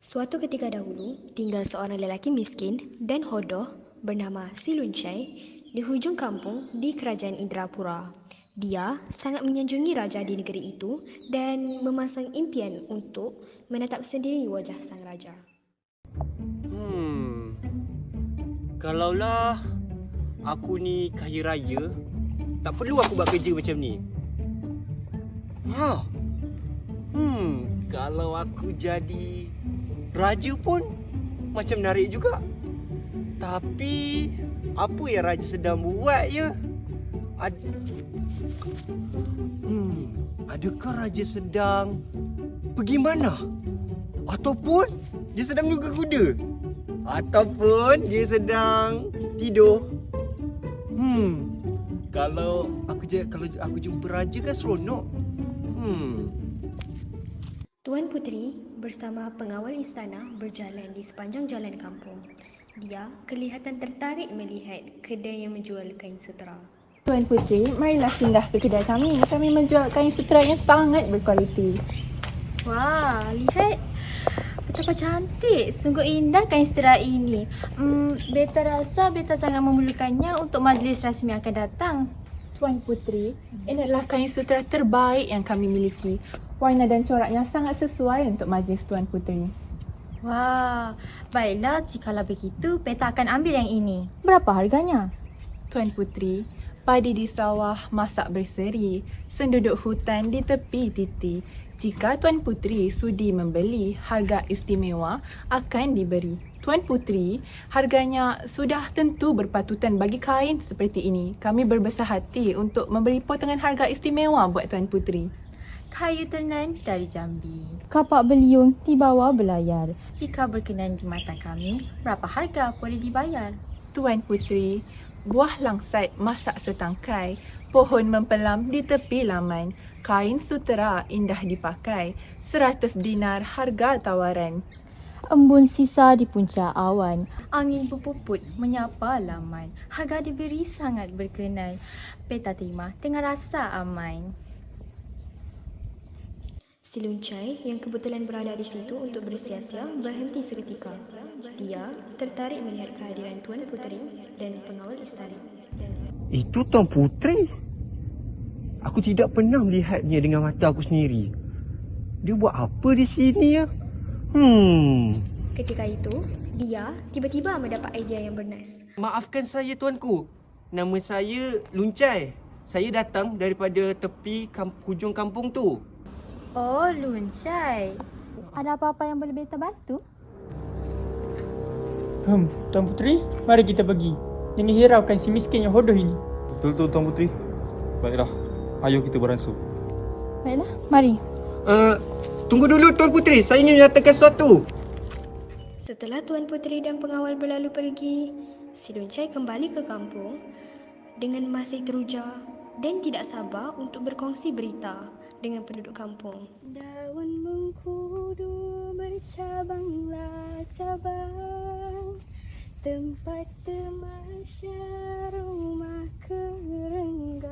Suatu ketika dahulu, tinggal seorang lelaki miskin dan hodoh bernama Si Luncai di hujung kampung di kerajaan Indrapura. Dia sangat menyanjungi raja di negeri itu dan memasang impian untuk menatap sendiri wajah sang raja. Hmm, Kalaulah aku ni kaya raya, tak perlu aku buat kerja macam ni. Ha. Kalau aku jadi raja pun macam menarik juga. Tapi apa yang raja sedang buat ya? Adakah raja sedang pergi mana? Ataupun dia sedang menunggu kuda? Ataupun dia sedang tidur? Kalau aku jumpa raja kan seronok. Tuan Puteri bersama pengawal istana berjalan di sepanjang jalan kampung. Dia kelihatan tertarik melihat kedai yang menjual kain sutera. Tuan Puteri, marilah singgah ke kedai kami. Kami menjual kain sutera yang sangat berkualiti. Wah, lihat betapa cantik. Sungguh indah kain sutera ini. Beta rasa beta sangat memerlukannya untuk majlis rasmi akan datang. Tuan Puteri, ini adalah kain sutera terbaik yang kami miliki. Warna dan coraknya sangat sesuai untuk majlis Tuan Puteri. Wah, baiklah jikalau begitu beta akan ambil yang ini. Berapa harganya? Tuan Puteri, padi di sawah masak berseri, senduduk hutan di tepi titi. Jika Tuan Puteri sudi membeli, harga istimewa akan diberi. Tuan Puteri, harganya sudah tentu berpatutan bagi kain seperti ini. Kami berbesar hati untuk memberi potongan harga istimewa buat Tuan Puteri. Kayu tenan dari Jambi. Kapak beliung di bawah belayar. Jika berkenan di mata kami, berapa harga boleh dibayar? Tuan Puteri, buah langsat masak setangkai, pohon mempelam di tepi laman, kain sutera indah dipakai, 100 dinar harga tawaran. Embun sisa di puncak awan. Angin berpuput menyapa laman. Harga diberi sangat berkenan. Beta terima dengan rasa aman. Si Luncai yang kebetulan berada di situ untuk bersia-sia berhenti seketika. Dia tertarik melihat kehadiran Tuan Puteri dan pengawal istana. Itu Tuan Puteri. Aku tidak pernah melihatnya dengan mata aku sendiri. Dia buat apa di sini ya? Ketika itu, dia tiba-tiba mendapat idea yang bernas. Maafkan saya tuanku. Nama saya Luncai. Saya datang daripada tepi hujung kampung tu. Oh, Luncai. Ada apa-apa yang boleh beta bantu? Tuan Puteri, mari kita pergi. Jangan hiraukan si miskin yang hodoh ini. Betul tu Tuan Puteri. Baiklah, ayo kita beransur. Baiklah, mari. Tunggu dulu Tuan Puteri, saya ingin menyatakan sesuatu. Setelah Tuan Puteri dan pengawal berlalu pergi, Si Luncai kembali ke kampung dengan masih teruja dan tidak sabar untuk berkongsi berita dengan penduduk kampung. Daun mengkudu bercabanglah cabang, tempat temasya rumah kerenggang.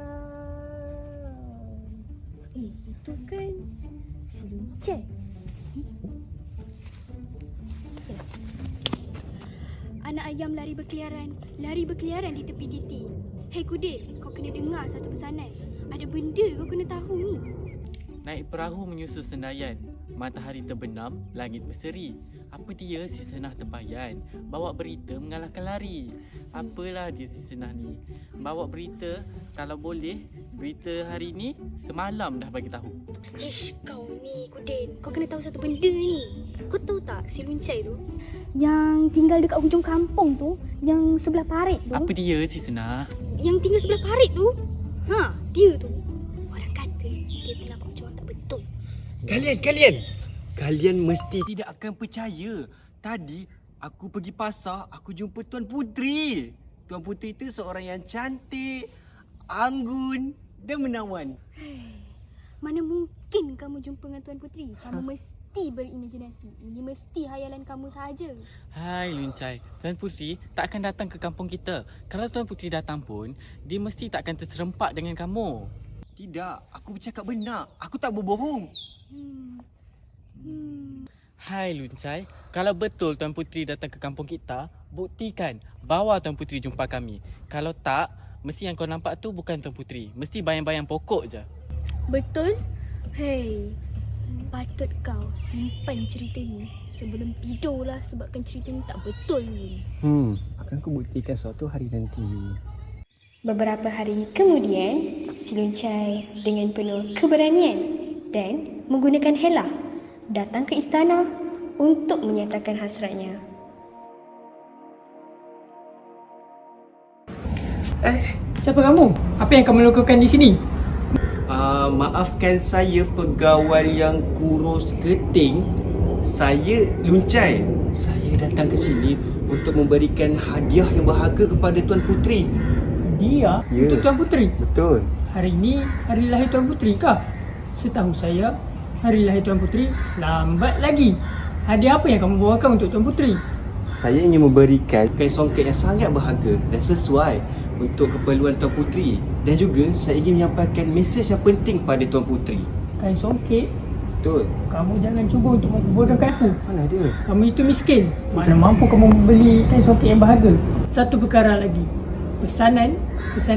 Itu kan si Luncai. Anak ayam lari berkeliaran di tepi titi. Hei Kudir, kau kena dengar satu pesanan. Ada benda kau kena tahu ni. Naik perahu menyusul sendayan. Matahari terbenam, langit berseri. Apa dia si Senah tempayan? Bawa berita mengalahkan lari. Apalah dia si Senah ni? Bawa berita, kalau boleh, berita hari ni semalam dah bagi tahu. Ish, kau ni Kudir, kau kena tahu satu benda ni. Kau tahu tak si Luncai tu? Yang tinggal dekat hujung kampung tu, yang sebelah parit tu. Apa dia si Senah? Yang tinggal sebelah parit tu. Dia tu. Orang kata dia telah buat macam orang tak betul. Kalian mesti tidak akan percaya. Tadi aku pergi pasar, aku jumpa Tuan Puteri. Tuan Puteri itu seorang yang cantik, anggun dan menawan. Mana mungkin kamu jumpa dengan Tuan Puteri? Kamu mesti berimajinasi. Ini mesti hayalan kamu sahaja. Hai Luncai, Tuan Puteri tak akan datang ke kampung kita. Kalau Tuan Puteri datang pun, dia mesti tak akan terserempak dengan kamu. Tidak, aku bercakap benar. Aku tak berbohong. Hai Luncai, kalau betul Tuan Puteri datang ke kampung kita, buktikan. Bawa Tuan Puteri jumpa kami. Kalau tak, mesti yang kau nampak tu bukan Tuan Puteri. Mesti bayang-bayang pokok je. Betul? Hei, patut kau simpan cerita ni sebelum tidur lah, sebabkan cerita ni tak betul ni. Akan aku buktikan suatu hari nanti. Beberapa hari kemudian, si Luncai dengan penuh keberanian dan menggunakan helah datang ke istana untuk menyatakan hasratnya. Siapa kamu? Apa yang kamu lakukan di sini? Maafkan saya pegawai yang kurus keting. Saya Luncai. Saya datang ke sini untuk memberikan hadiah yang berharga kepada Tuan Puteri. Dia Ya. untuk Tuan Puteri. Betul. Hari ini hari lahir Tuan Puteri kah? Setahu saya, hari lahir Tuan Puteri lambat lagi. Hadiah apa yang kamu bawakan untuk Tuan Puteri? Saya ingin memberikan kain songket yang sangat berharga dan sesuai untuk keperluan Tuan Puteri. Dan juga saya ingin menyampaikan mesej yang penting pada Tuan Puteri. Kain songket? Betul. Kamu jangan cuba untuk membodohkan aku. Mana dia? Kamu itu miskin. Mana mampu kamu membeli kain songket yang berharga? Satu perkara lagi. Pesanan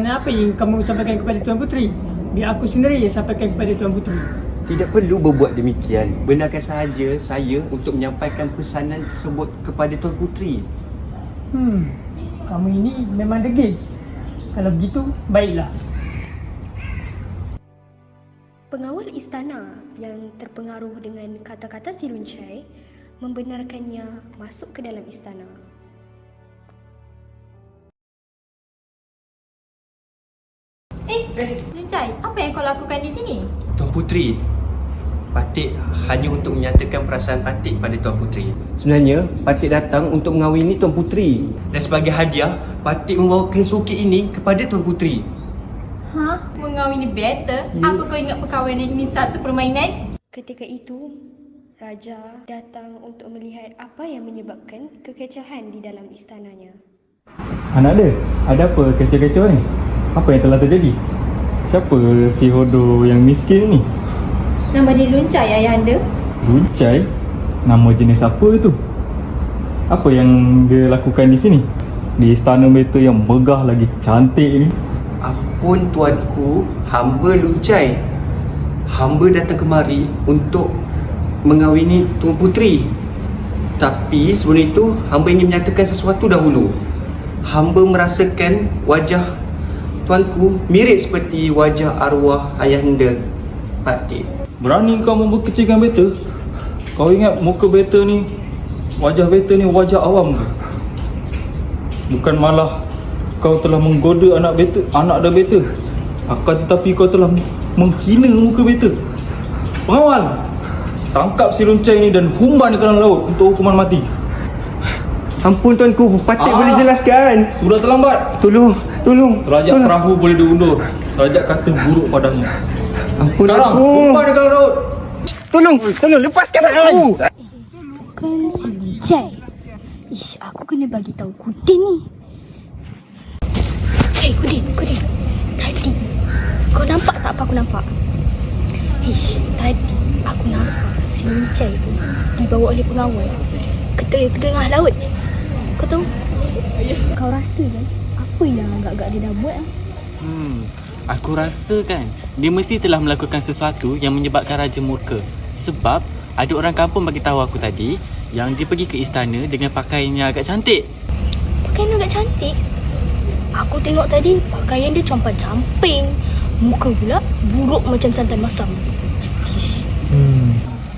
apa yang kamu sampaikan kepada Tuan Puteri? Biar aku sendiri yang sampaikan kepada Tuan Puteri. Tidak perlu berbuat demikian. Benarkan sahaja saya untuk menyampaikan pesanan tersebut kepada Tuan Puteri. Kamu ini memang degil. Kalau begitu, baiklah. Pengawal istana yang terpengaruh dengan kata-kata si Luncai membenarkannya masuk ke dalam istana. Luncai, apa yang kau lakukan di sini? Tuan Puteri, Patik hanya untuk menyatakan perasaan Patik pada Tuan Puteri. Sebenarnya, Patik datang untuk mengahwini Tuan Puteri. Dan sebagai hadiah, Patik membawa kain songket ini kepada Tuan Puteri. Mengawini better? Apa kau ingat perkahwinan ini satu permainan? Ketika itu, Raja datang untuk melihat apa yang menyebabkan kekecohan di dalam istananya. Anak dia, ada apa kecoh-kecoh ni? Apa yang telah terjadi? Siapa si Hodo yang miskin ni? Nama dia Luncai, ayahanda. Luncai? Nama jenis apa itu? Apa yang dia lakukan di sini? Di istana Beta yang megah lagi cantik ni. Ampun tuanku, hamba Luncai. Hamba datang kemari untuk mengahwini Tuan Puteri. Tapi sebelum itu, hamba ingin menyatakan sesuatu dahulu. Hamba merasakan wajah tuanku mirip seperti wajah arwah ayahanda Patik. Berani kau membekecilkan Beta? Kau ingat muka Beta ni, wajah Beta ni wajah awam ke? Bukan malah kau telah menggoda anak dan Beta. Akan tetapi kau telah menghina muka Beta. Pengawal, tangkap si Luncai ni dan humban ke dalam laut untuk hukuman mati. Ampun tuanku, Patik boleh jelaskan. Sudah terlambat. Tolong. Derajat perahu boleh diundur. Derajat kata buruk padanya. Ampun Sekarang, aku. humban ke dalam laut. Tolong, lepaskan aku. Bukan si Luncai. Ish, aku kena bagi tahu Kudin ni. Hei Kudin. Tadi kau nampak tak apa aku nampak? Ish, tadi aku nampak si Luncai tu dibawa oleh pengawal ke tengah laut. Kau tahu? Kau rasa kan apa yang agak-agak dia dah buat? Aku rasa kan dia mesti telah melakukan sesuatu yang menyebabkan raja murka. Sebab ada orang kampung bagi tahu aku tadi yang dia pergi ke istana dengan pakaian yang agak cantik. Pakaian agak cantik. Aku tengok tadi pakaian dia compang-camping. Muka pula buruk macam santan masam. Ish,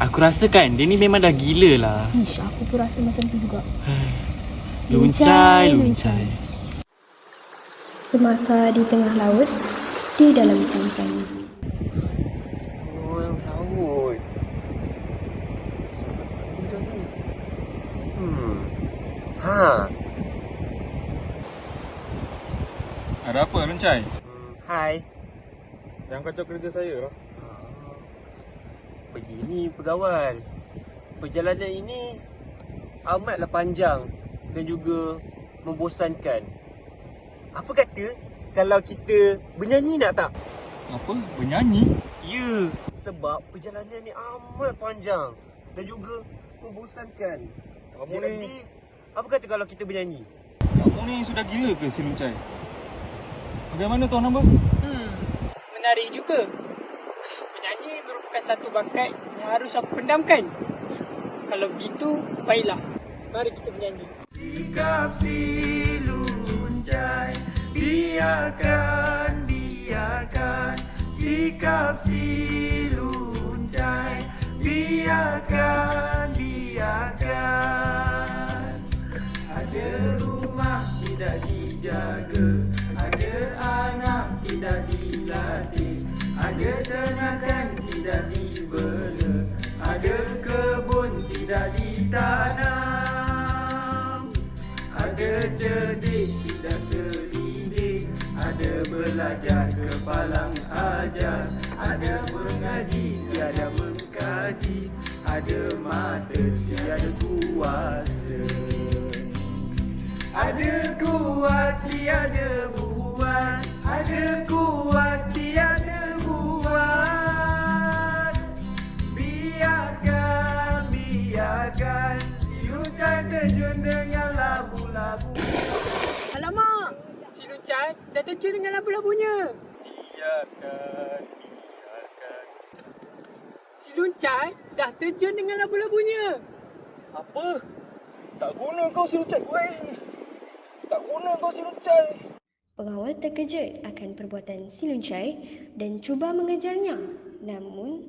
Aku rasa kan dia ni memang dah gila lah. ish, aku pun rasa macam tu juga. Luncai. Semasa di tengah laut, di dalam sampan. Laut. Ada apa Luncai? Hai. Yang kacau kerja saya lah. Begini pegawai. Perjalanan ini amatlah panjang dan juga membosankan. Apa kata kalau kita bernyanyi nak tak? Apa? Bernyanyi? Ya, sebab perjalanan ni amat panjang dan juga membosankan. Kamu Jadi, ni, apa kata kalau kita bernyanyi? kamu ni sudah gila ke si Luncai? Bagaimana tuan hamba? Menarik juga. Menyanyi merupakan satu bakat yang harus aku pendamkan. Kalau begitu, baiklah. Mari kita menyanyi. Sikap si Luncai, biarkan sikap si Luncai, biarkan ada rumah tidak dijaga, ada anak tidak dilatih, ada ternakan tidak dibela, ada kebun tidak ditanam, ada cerdik tidak selidik, ada belajar kepalang ajar, ada mengaji tiada mengkaji, ada mata tiada kuasa, ada kuat tiada buat, ada kuat tiada buat. Biarkan si Luncai terjun dengan labu-labu. Alamak! Si Luncai dah terjun dengan labu-labunya. Biarkan. Si Luncai dah terjun dengan labu-labunya. Apa? Tak guna kau si Luncai. Weh! Tak guna kau si Luncai. Pengawal terkejut akan perbuatan si Luncai dan cuba mengejarnya. Namun,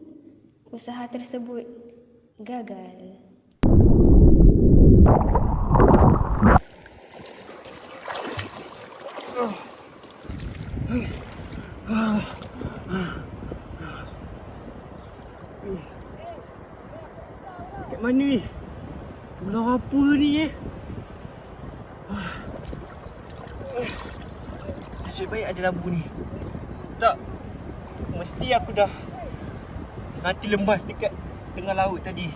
usaha tersebut gagal. Kat mana ni? Pulau apa ni Nasib baik ada lampu ni. Tak, mesti aku dah mati lembas dekat tengah laut tadi.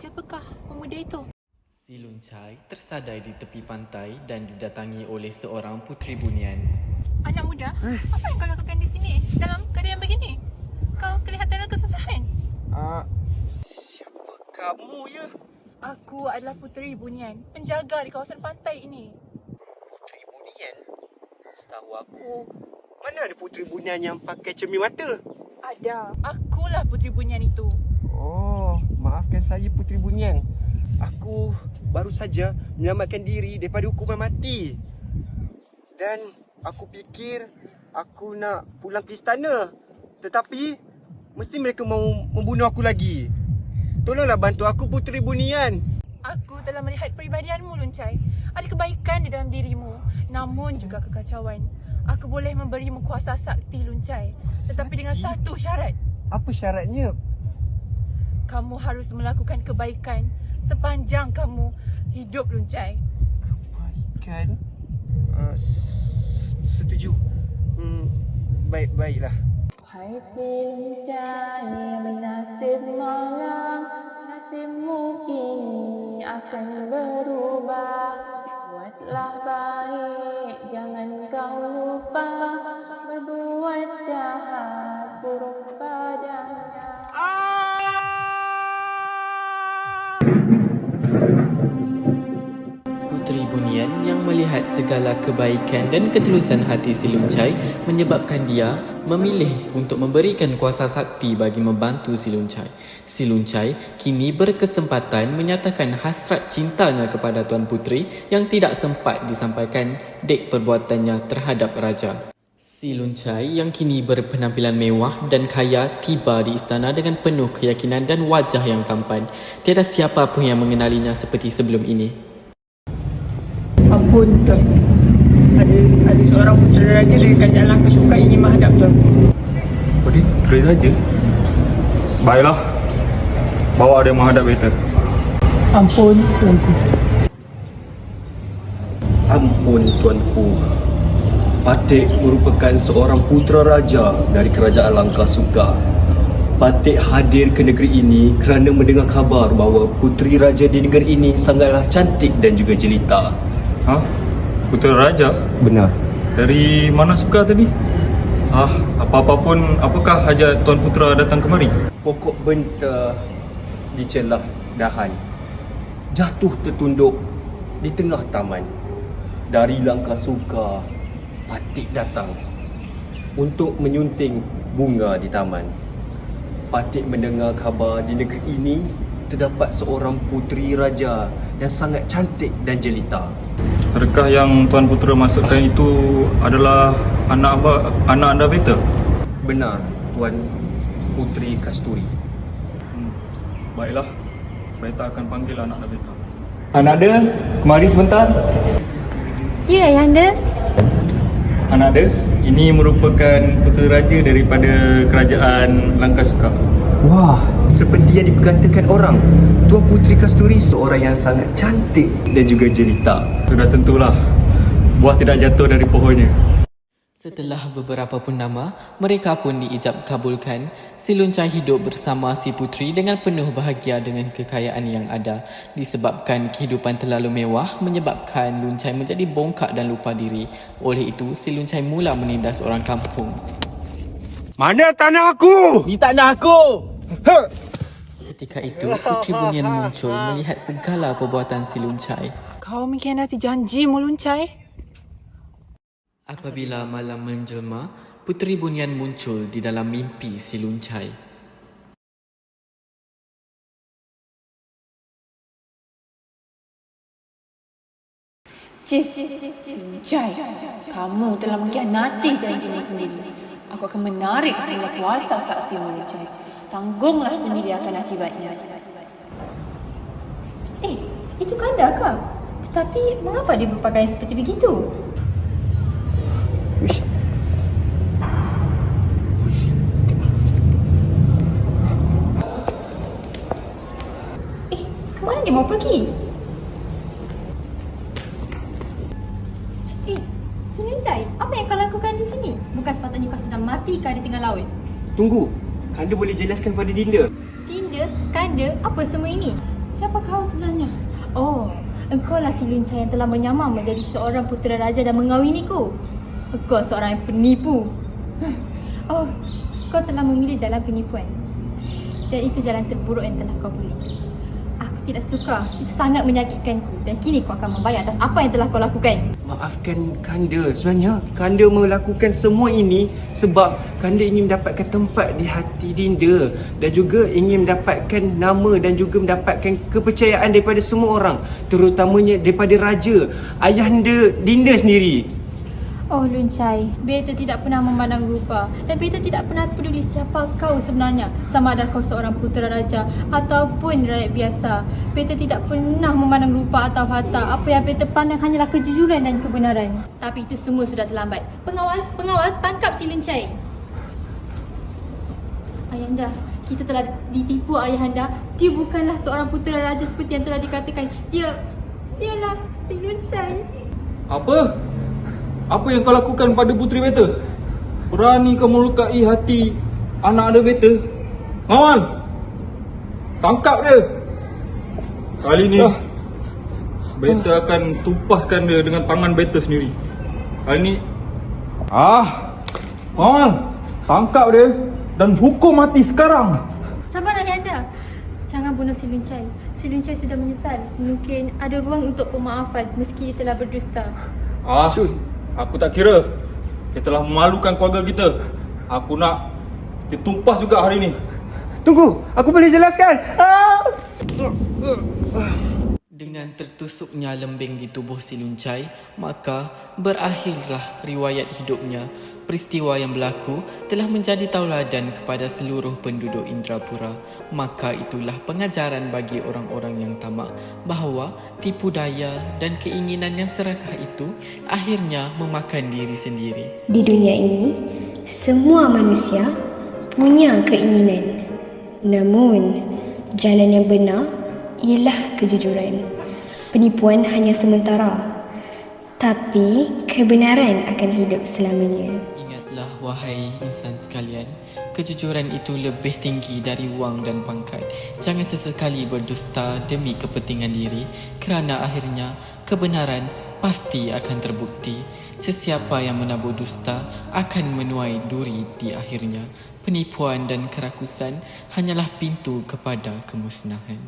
Siapakah pemuda itu? Si Luncai tersadai di tepi pantai dan didatangi oleh seorang puteri bunian. Anak muda, apa yang kau lakukan di sini dalam keadaan begini? Kau kelihatan dalam kesusahan. Siapa kamu ya? Aku adalah puteri bunian, penjaga di kawasan pantai ini. Puteri bunian? Setahu aku, mana ada puteri bunian yang pakai cermin mata? Ada. Akulah puteri bunian itu. Oh, maafkan saya puteri bunian. Aku baru saja menyelamatkan diri daripada hukuman mati. Dan aku fikir aku nak pulang ke istana. Tetapi mesti mereka mau membunuh aku lagi. Tolonglah bantu aku puteri bunian. Aku telah melihat peribadianmu, Luncai. Ada kebaikan di dalam dirimu, namun juga kekacauan. Aku boleh memberimu kuasa sakti, Luncai. Tetapi dengan satu syarat. Apa syaratnya? Kamu harus melakukan kebaikan sepanjang kamu hidup, Luncai. Kebaikan? Setuju. Baiklah. Hai si Luncai yang bernasib malang, nasibmu kini akan berubah. Buatlah baik, jangan kau lupa, berbuat jahat buruk padanya. Puteri bunian yang melihat segala kebaikan dan ketulusan hati si Luncai menyebabkan dia memilih untuk memberikan kuasa sakti bagi membantu si Luncai. Si Luncai kini berkesempatan menyatakan hasrat cintanya kepada Tuan Puteri yang tidak sempat disampaikan dek perbuatannya terhadap raja. Si Luncai yang kini berpenampilan mewah dan kaya tiba di istana dengan penuh keyakinan dan wajah yang tampan. Tiada siapa pun yang mengenalinya seperti sebelum ini. Ampun, Tuan. Ada seorang putera raja dari kerajaan Langkasuka ingin menghadap Tuan. Putera raja? Baiklah. Bawa dia menghadap kita. Ampun, Tuanku. Ampun, Tuanku. Patik merupakan seorang putera raja dari kerajaan Langkasuka. Patik hadir ke negeri ini kerana mendengar khabar bahawa puteri raja di negeri ini sangatlah cantik dan juga jelita. Ha? Putera Raja? Benar. Dari mana suka tadi? Apa-apa pun, apakah hajat Tuan Putera datang kemari? Pokok benta dicelah dahan, jatuh tertunduk di tengah taman. Dari langkah suka, Patik datang untuk menyunting bunga di taman. Patik mendengar khabar di negeri ini terdapat seorang puteri raja yang sangat cantik dan jelita. Adakah yang Tuan Putera maksudkan itu adalah anak anda beta? Benar, Tuan Puteri Kasturi. Baiklah, beta akan panggil anak anda beta. Anak dia, kemari sebentar. Ya, Ayahanda. Anak dia, ini merupakan putera raja daripada kerajaan Langkasuka. Wah, seperti yang diperkatakan orang, Tuan Puteri Kasturi seorang yang sangat cantik dan juga jelita. Sudah tentulah, buah tidak jatuh dari pohonnya. Setelah beberapa purnama, mereka pun diijab kabulkan. Si Luncai hidup bersama si puteri dengan penuh bahagia dengan kekayaan yang ada. Disebabkan kehidupan terlalu mewah menyebabkan Luncai menjadi bongkak dan lupa diri. Oleh itu, si Luncai mula menindas orang kampung. Mana tanah aku? Ni tanah aku! Ketika itu, Puteri Bunian muncul melihat segala perbuatan si Luncai. Kau mengkhianati janjimu, Luncai. Apabila malam menjelma, Puteri Bunian muncul di dalam mimpi si Luncai. Luncai, kamu telah mengkhianati janjimu sendiri. Aku akan menarik semula kuasa saktimu, Luncai. Tanggunglah sendiri akan akibatnya. Itu Kanda kah? Tetapi mengapa dia berpakaian seperti begitu? Kemana dia mau pergi? Luncai, apa yang kau lakukan di sini? Bukan sepatutnya kau sedang mati kah di tengah laut? Tunggu, Kanda boleh jelaskan pada Dinda? Dinda? Kanda? Apa semua ini? Siapa kau sebenarnya? Oh, engkau lah si Luncai yang telah menyamar menjadi seorang putera raja dan mengawiniku. Engkau seorang yang penipu. Oh, kau telah memilih jalan penipuan. Dan itu jalan terburuk yang telah kau pilih. Aku tidak suka. Itu sangat menyakitkanku. Dan kini kau akan membayar atas apa yang telah kau lakukan. Maafkan Kanda. Sebenarnya Kanda melakukan semua ini sebab Kanda ingin mendapatkan tempat di hati Dinda dan juga ingin mendapatkan nama dan juga mendapatkan kepercayaan daripada semua orang, terutamanya daripada raja, ayahanda Dinda sendiri. Oh Luncai, beta tidak pernah memandang rupa dan beta tidak pernah peduli siapa kau sebenarnya, sama ada kau seorang putera raja ataupun rakyat biasa. Beta tidak pernah memandang rupa atau harta. Apa yang beta pandang hanyalah kejujuran dan kebenaran. Tapi itu semua sudah terlambat. Pengawal, tangkap si Luncai. Ayahanda, kita telah ditipu ayahanda. Dia bukanlah seorang putera raja seperti yang telah dikatakan. Dialah si Luncai. Apa? Apa yang kau lakukan pada puteri beta? Berani kau melukai hati anak anda beta? Ngawal! Tangkap dia! Kali ni beta akan tupaskan dia dengan tangan beta sendiri. Kali ni Ngawal! Tangkap dia dan hukum mati sekarang! Sabar ayahanda. Jangan bunuh si Luncai. Si Luncai sudah menyesal. Mungkin ada ruang untuk pemaafan meski dia telah berdusta. Aku tak kira. Dia telah memalukan keluarga kita. Aku nak ditumpas juga hari ni. Tunggu, aku boleh jelaskan. Dengan tertusuknya lembing di tubuh si Luncai, maka berakhirlah riwayat hidupnya. Peristiwa yang berlaku telah menjadi tauladan kepada seluruh penduduk Indrapura. Maka itulah pengajaran bagi orang-orang yang tamak bahawa tipu daya dan keinginan yang serakah itu akhirnya memakan diri sendiri. Di dunia ini, semua manusia punya keinginan. Namun, jalan yang benar ialah kejujuran. Penipuan hanya sementara, tapi kebenaran akan hidup selamanya. Ingatlah wahai insan sekalian, kejujuran itu lebih tinggi dari wang dan pangkat. Jangan sesekali berdusta demi kepentingan diri, kerana akhirnya kebenaran pasti akan terbukti. Sesiapa yang menabur dusta akan menuai duri di akhirnya. Penipuan dan kerakusan hanyalah pintu kepada kemusnahan.